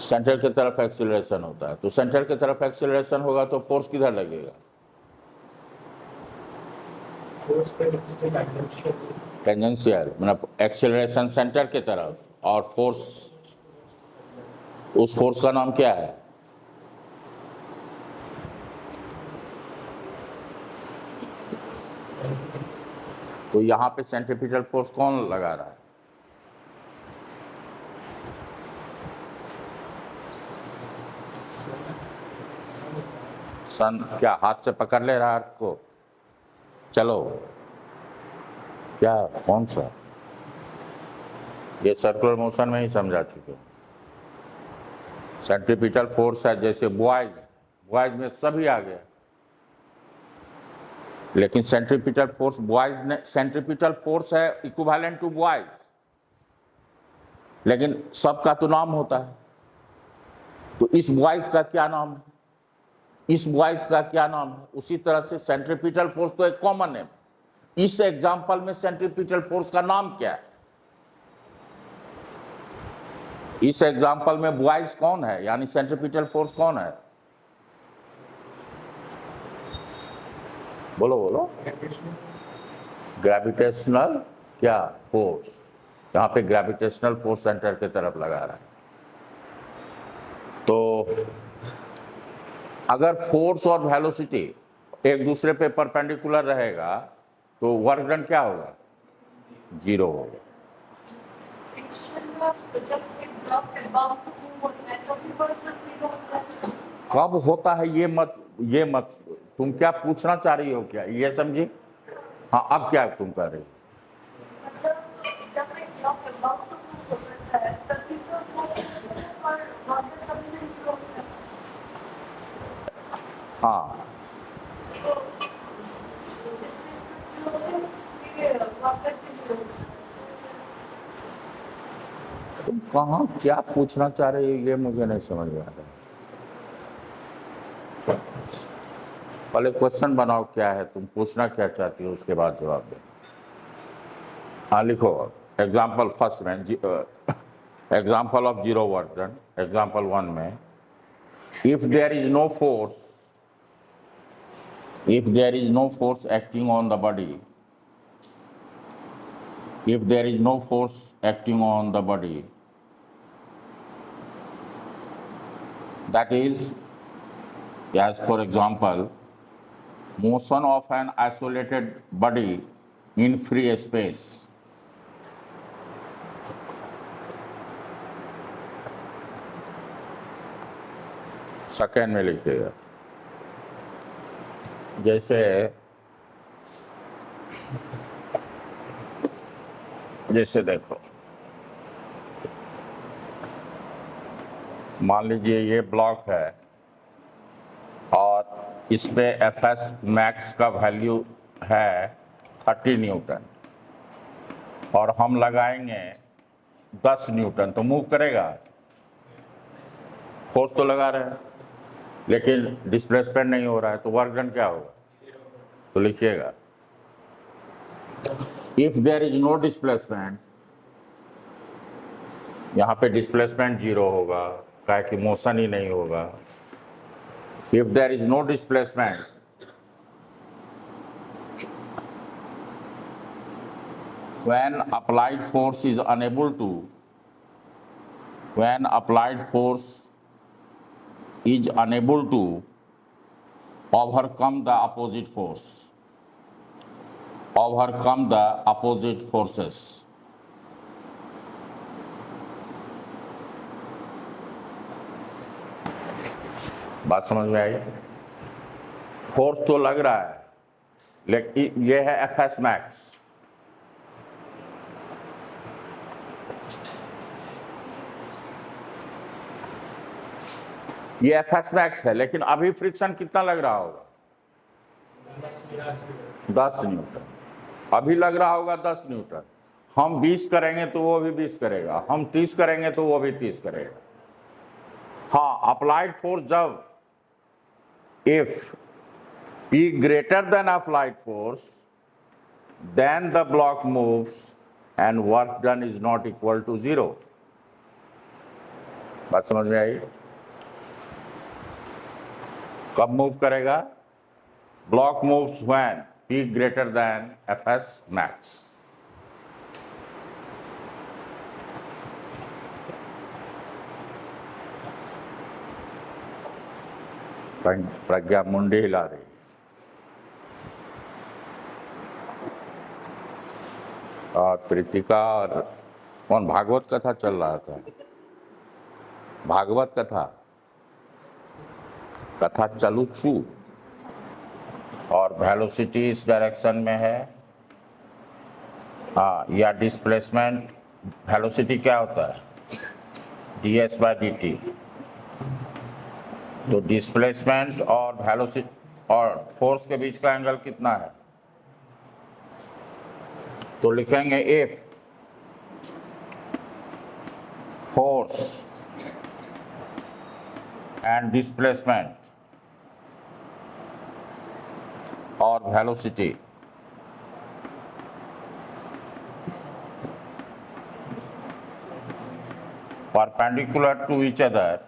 सेंटर की तरफ एक्सीलरेशन होता है, तो सेंटर की तरफ एक्सीलरेशन होगा तो फोर्स किधर लगेगा, टेंजेंशियल, मतलब एक्सीलरेशन सेंटर की तरफ, और फोर्स, उस फोर्स का नाम क्या है, तो यहाँ पे सेंट्रीपिटल फोर्स कौन लगा रहा है, सन। क्या हाथ से पकड़ ले रहा है अर्थ को, चलो क्या, कौन सा, ये सर्कुलर मोशन में ही समझा चुके। सेंट्रीपिटल फोर्स है, जैसे बॉयज में सभी आ गया, लेकिन सेंट्रीपिटल फोर्स बॉयज ने, सेंट्रीपिटल फोर्स है इक्विवेलेंट टू बॉयज, लेकिन सबका तो नाम होता है, तो इस बॉयज का क्या नाम है, इस बॉयज का क्या नाम है, उसी तरह से सेंट्रीपिटल फोर्स तो एक कॉमन है। इस एग्जाम्पल में सेंट्रीपिटल फोर्स का नाम क्या है, इस एग्जाम्पल में बॉयज कौन है, यानी सेंट्रीपिटल फोर्स कौन है, बोलो बोलो, ग्रेविटेशनल क्या फोर्स, यहाँ पे ग्रेविटेशनल फोर्स सेंटर की तरफ लगा रहा है। तो अगर फोर्स और वेलोसिटी एक दूसरे पे परपेंडिकुलर रहेगा तो वर्क डन क्या होगा, जीरो होगा। कब होता है ये मत तुम क्या पूछना चाह रही हो, क्या ये समझी, हाँ अब क्या तुम कह रही हो, हाँ कहाँ क्या पूछना चाह रहे हो ये मुझे नहीं समझ में आ रहा। पहले क्वेश्चन बनाओ क्या है, तुम पूछना क्या चाहती हो, उसके बाद जवाब दो। हाँ लिखो। एग्जाम्पल फर्स्ट में example of zero work done, example 1 में if there is no force acting on the body, that is, as for example, motion of an isolated body in free space. Second में लिखिएगा। जैसे देखो, मान लीजिए ये block है और इस पे एफएस मैक्स का वैल्यू है 30 न्यूटन और हम लगाएंगे 10 न्यूटन, तो मूव करेगा, फोर्स तो लगा रहे हैं लेकिन डिस्प्लेसमेंट नहीं हो रहा है, तो वर्क डन क्या होगा? तो लिखिएगा if there is no displacement, यहाँ पे डिस्प्लेसमेंट 0 होगा, क्या कि मोशन ही नहीं होगा। If there is no displacement, when applied force is unable to overcome the opposite forces. बात समझ में आई? फोर्स तो लग रहा है लेकिन ये है एफएस मैक्स, ये एफएस मैक्स है, लेकिन अभी फ्रिक्शन कितना लग रहा होगा? 10 न्यूटन। अभी लग रहा होगा 10 न्यूटन। हम 20 करेंगे तो वो भी 20 करेगा, हम 30 करेंगे तो वो भी 30 करेगा। हाँ, अप्लाइड फोर्स जब if P greater than applied force, then the block moves and work done is not equal to 0. बात समझ में आई? कब मूव करेगा? Block moves when P greater than Fs max. प्रज्ञा मुंडी हिला रही। और प्रीतिका और कौन भागवत कथा चल रहा था, भागवत कथा चालू छू, और वेलोसिटी इस डायरेक्शन में है। हाँ, या डिस्प्लेसमेंट, वेलोसिटी क्या होता है? ds/dt। तो डिस्प्लेसमेंट और वेलोसिटी और फोर्स के बीच का एंगल कितना है? तो लिखेंगे इफ फोर्स एंड डिस्प्लेसमेंट और velocity perpendicular to each other,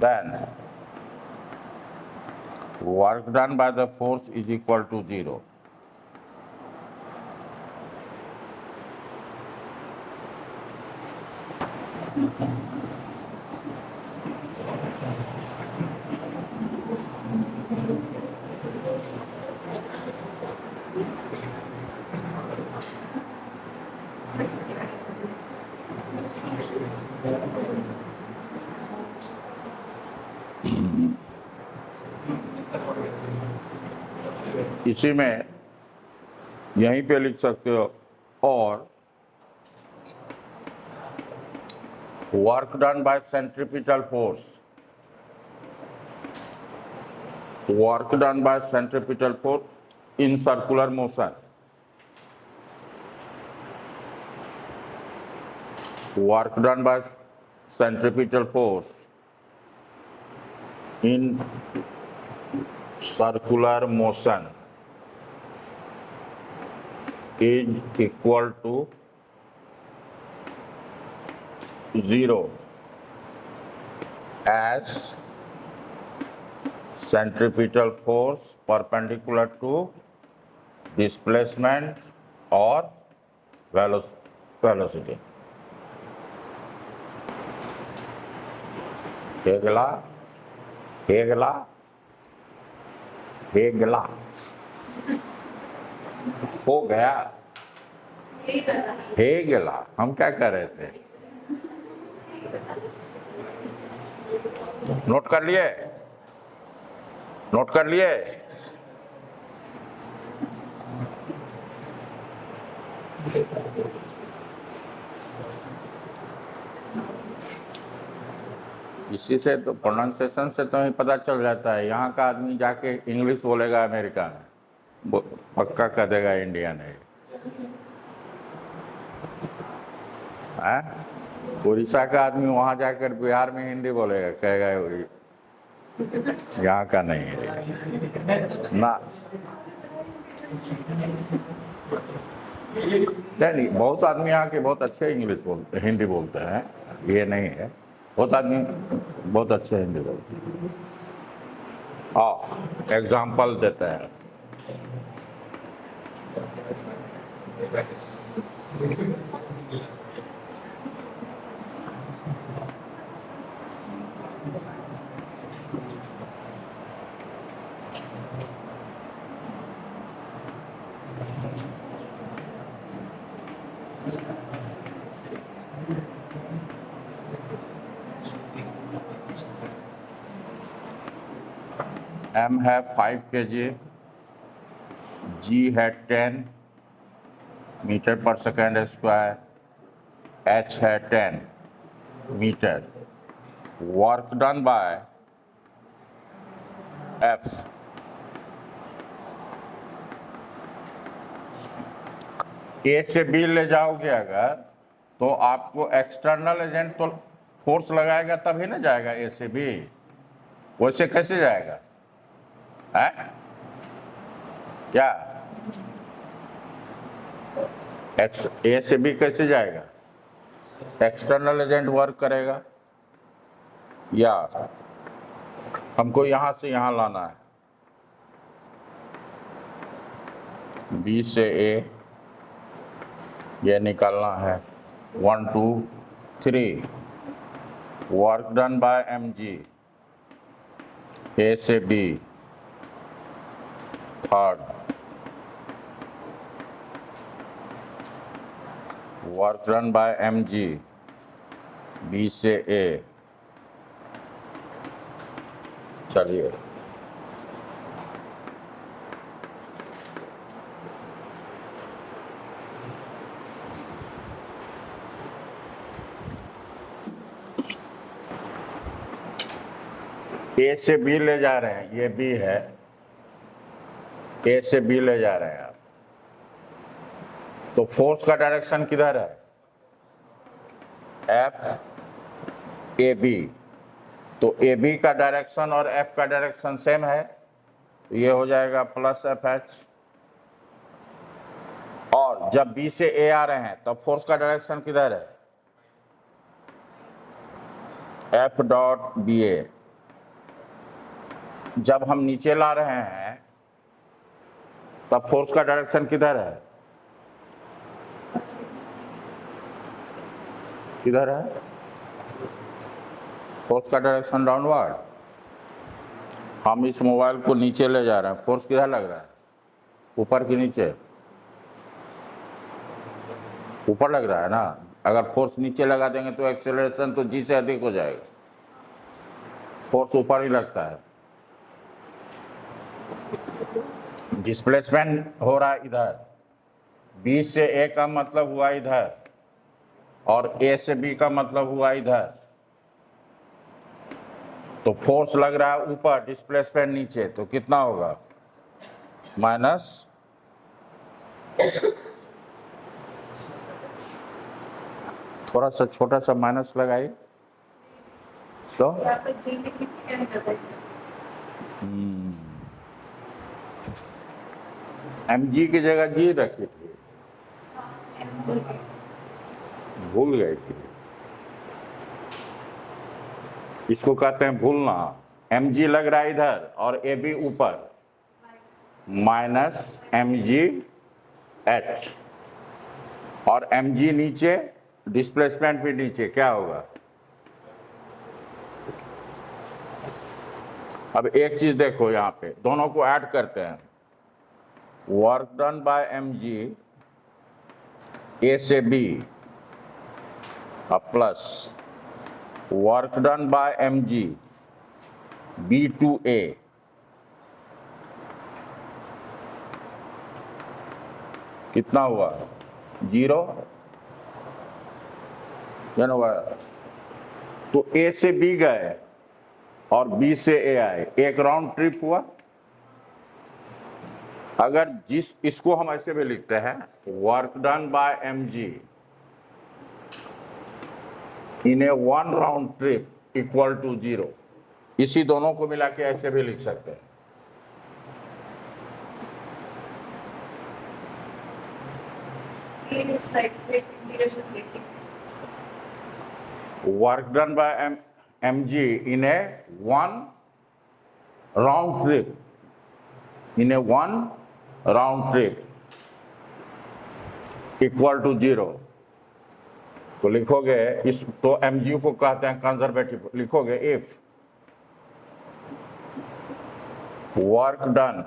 then work done by the force is equal to 0. इसी में यहीं पे लिख सकते हो, और work done bye centripetal force work done by centripetal force in circular motion. Work done by centripetal force in circular motion is equal to 0 as centripetal force perpendicular to displacement or velocity. हेगला हो गया, हेगला। हम क्या कर रहे थे? Note कर लिए? Note कर लिए? इसी से तो प्रोनाउंसिएशन से तो ही पता चल जाता है। यहाँ का आदमी जाके इंग्लिश बोलेगा अमेरिका में, पक्का कर देगा इंडियन है। उड़ीसा का आदमी वहां जाकर बिहार में हिंदी बोलेगा, कहेगा यहाँ का नहीं है ना। नहीं, बहुत आदमी यहाँ के बहुत अच्छे इंग्लिश बोलते, हिंदी बोलते हैं, ये नहीं है। बहुत आदमी बहुत अच्छे हिंदी बोलते हैं। एग्जाम्पल देते हैं। M है 5 kg, G है 10 मीटर पर सेकेंड स्क्वायर, H है 10 metre. Work done by F A से B ले जाओगे अगर, तो आपको एक्सटर्नल एजेंट तो फोर्स लगाएगा तभी ना जाएगा A से B, वैसे कैसे जाएगा है? क्या A से B कैसे जाएगा? एक्सटर्नल एजेंट वर्क करेगा, या हमको यहां से यहां लाना है। B से A ये निकालना है 1 2 3। Work done by mg, A से B third. Work done by mg, B से A। चलिए A से B ले जा रहे हैं, ये B है, A से B ले जा रहे हैं आप, तो फोर्स का डायरेक्शन किधर है? F A B। तो A B का डायरेक्शन और F का डायरेक्शन सेम है, तो ये हो जाएगा प्लस FH। और जब B से A आ रहे हैं तब फोर्स का डायरेक्शन किधर है? F dot BA। जब हम नीचे ला रहे हैं तब फोर्स का डायरेक्शन किधर है? किधर है? फोर्स का डायरेक्शन डाउनवर्ड। हम इस मोबाइल को नीचे ले जा रहे हैं, फोर्स किधर लग रहा है? ऊपर कि नीचे? ऊपर लग रहा है ना। अगर फोर्स नीचे लगा देंगे तो एक्सेलरेशन तो जी से अधिक हो जाएगा, फोर्स ऊपर ही लगता है। डिस्प्लेसमेंट हो रहा है इधर, B से A का मतलब हुआ इधर, और A से B का मतलब हुआ इधर। तो फोर्स लग रहा है ऊपर, डिस्प्लेसमेंट नीचे, तो कितना होगा? माइनस थोड़ा सा छोटा सा माइनस लगाइए तो यहाँ पे जी लिखी थी क्या बताइए? mg की जगह जी रखी थी, भूल गई थी। इसको कहते हैं भूलना। mg लग रहा है इधर और ab ऊपर, माइनस mg h, और mg नीचे, डिस्प्लेसमेंट भी नीचे, क्या होगा? अब एक चीज देखो, यहां पे दोनों को ऐड करते हैं। Work done by mg a से b plus work done by mg b to a, कितना हुआ? 0। हुआ तो a से b गए और b से a आए, एक राउंड ट्रिप हुआ। अगर इसको हम ऐसे भी लिखते हैं, work done by mg in a one round trip equal to 0। इसी दोनों को मिला के ऐसे भी लिख सकते हैं। ये साइड पे इंटीग्रेशन लिखी work done by mg in a one round trip, in a one round trip equal to 0। तो लिखोगे इस, तो mg को कहते हैं कंजर्वेटिव। लिखोगे if work done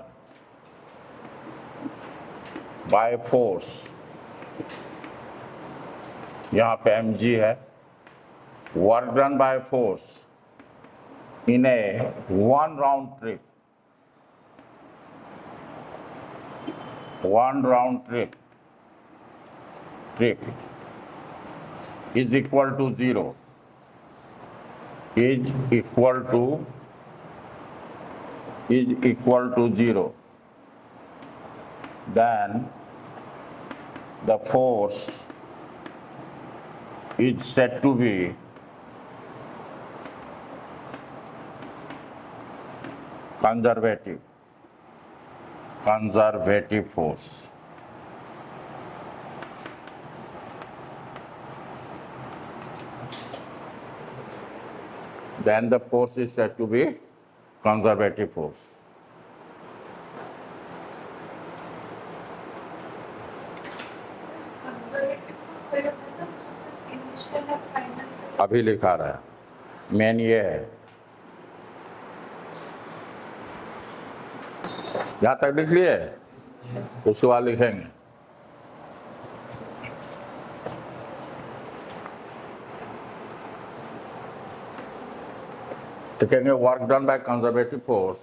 by force, यहां पे mg है, work done by force in a one round trip, one round trip is equal to 0, is equal to 0, then the force is said to be conservative force. Then the force is said to be conservative force. अभी लिखा रहा है, main ये है, यहां तक लिख लिए, उसके बाद लिखेंगे। तो कहेंगे work done by conservative force,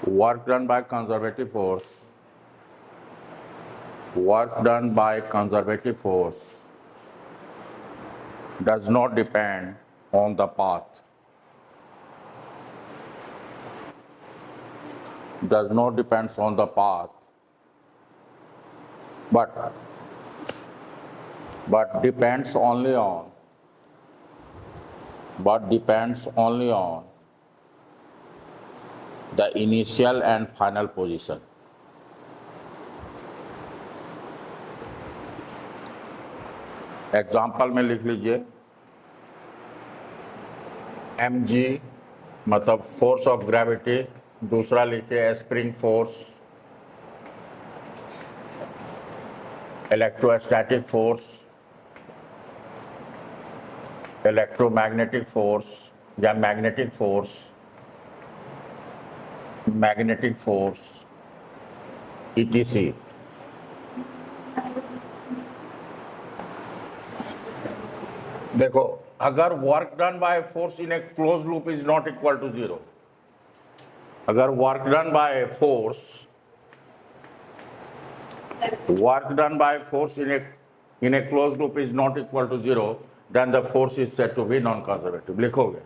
work done by conservative force, work done by conservative force does not depend on the path, does not depends on the path, but depends only on the initial and final position. Example में लिख लीजिए, mg मतलब force of gravity, दूसरा लिखिए spring force, electrostatic force, electromagnetic force या magnetic force etc. देखो, अगर work done by force in a close loop is not equal to 0, अगर work done by force in a close loop is not equal to 0, then the force is said to be non-conservative. लिखोगे,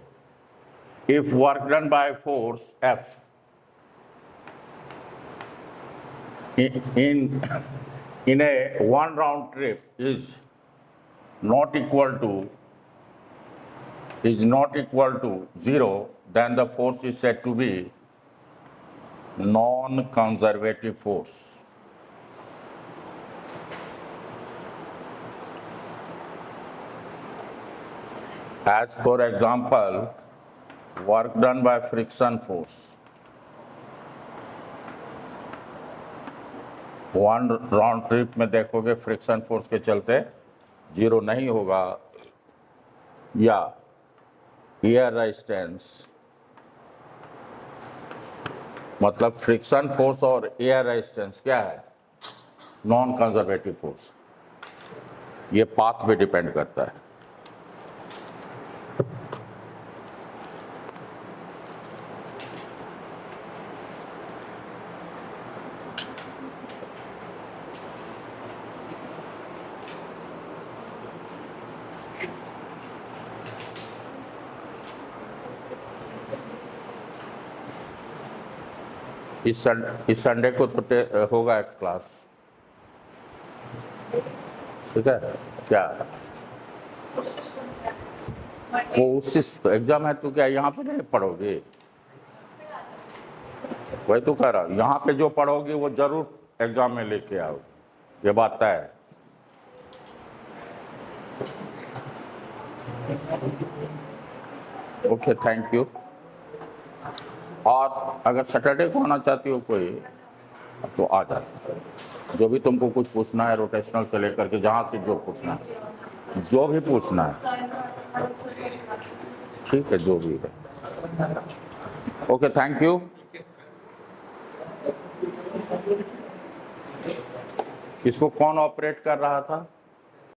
if work done by force F in a one round trip is not equal to 0, then the force is said to be non-conservative force. As for example, work done by friction force. One round trip में देखोगे friction force के चलते 0 नहीं होगा, या air resistance, मतलब friction force और air resistance क्या है? Non conservative force. ये पाथ पे डिपेंड करता है। इस संडे को तो होगा एक क्लास, ठीक है? क्या कोशिश, तो एग्जाम है तो क्या यहाँ पे नहीं पढ़ोगे? वही तो कह रहा हूँ, यहाँ पे जो पढ़ोगे वो जरूर एग्जाम में लेके आओ, ये बात तय है। Okay, thank you. और अगर सैटरडे को आना चाहती हो कोई तो आ जाए। जो भी तुमको कुछ पूछना है रोटेशनल से लेकर के जहाँ से जो पूछना है, जो भी पूछना है, ठीक है, जो भी है। Okay, thank you. इसको कौन ऑपरेट कर रहा था?